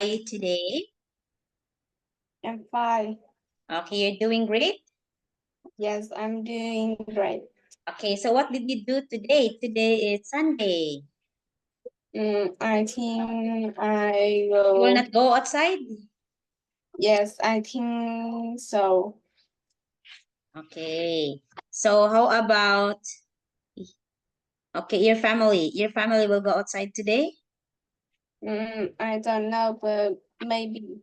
you today? I'm fine. Okay, you're doing great. Yes, I'm doing great. Okay, so what did you do today? Today is Sunday. I think I You will will. not go outside? Yes, I think so. Okay, so how about, okay, your family? Your family will go outside today? I don't know, but maybe.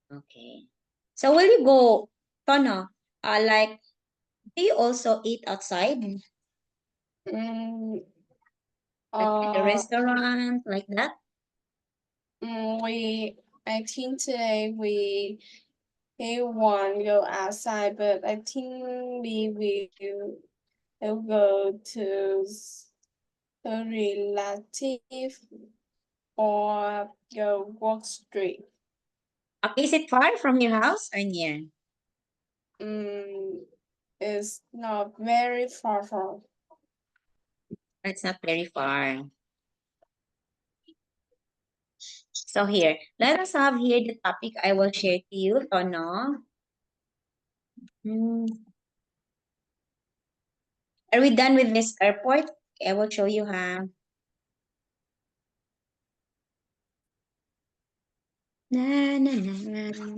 Okay. So will you go, Tono? Like, do you also eat outside? Mm, Like at a uh, restaurant, like that? I think today we want to go outside, but I think we will go to a relative or go walk street. Okay, is it far from your house or near? It's not very far from. It's not very far. So here, let us have here the topic I will share to you, Tono. Hmm. Are we done with this airport? Okay, I will show you how. Na, na, na, na.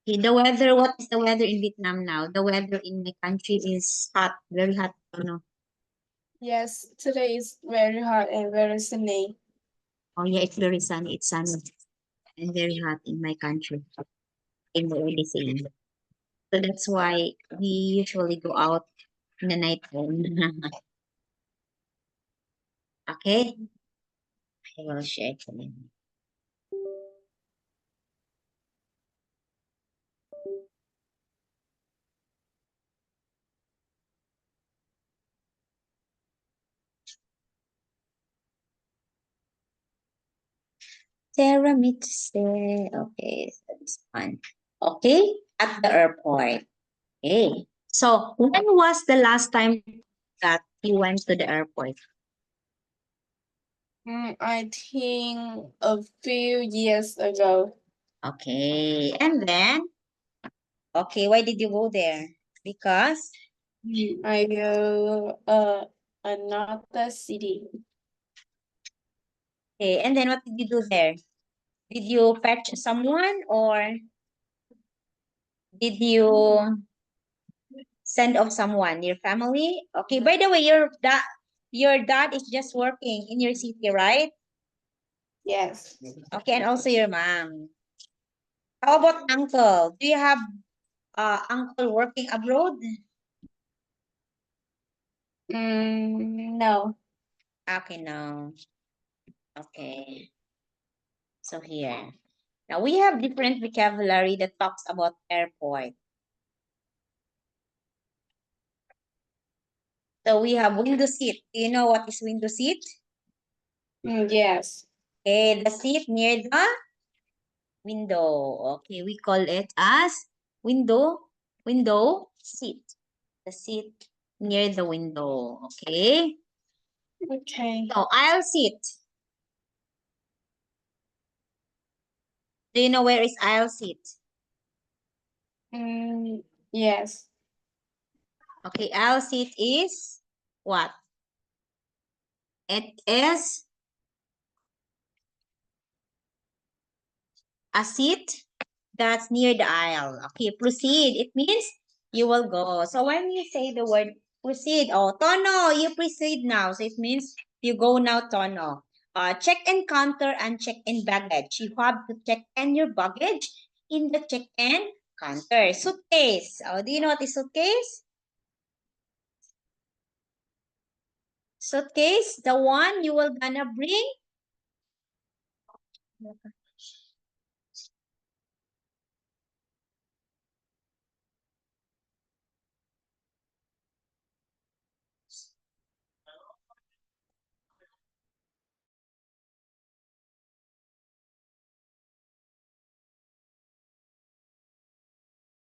Okay, the weather, what is the weather in Vietnam now? The weather in my country is hot, very hot, Tono. Yes, today is very hot and very sunny. Oh yeah, it's very sunny. It's sunny and very hot in my country. In the early season. So that's why we usually go out in the night time. Okay, I will share it to you. Sarah me to say, okay, so this one. Okay, at the airport. Okay. So when was the last time that you went to the airport? I think a few years ago. Okay. And then, okay, why did you go there? Because, I go another city. okay, and then what did you do there? Did you fetch someone or did you send off someone, your family? Okay, by the way, your dad is just working in your city, right? Yes. Okay, and also your mom. How about uncle? Do you have uncle working abroad? No. Okay, no. Okay. So here. Now we have different vocabulary that talks about airport. So we have window seat. Do you know what is window seat? Yes. Okay, the seat near the window. Okay, we call it as window seat. The seat near the window. Okay. Okay. So aisle seat. Do you know where is aisle seat? Yes. Okay, aisle seat is what? It is a seat that's near the aisle. Okay, proceed. It means you will go. So when you say the word proceed, oh, Tono, you proceed now. So it means you go now, Tono. Check-in counter and check-in baggage. You have to check in your baggage in the check-in counter. Suitcase. Oh, do you know what is suitcase? Suitcase, the one you will gonna bring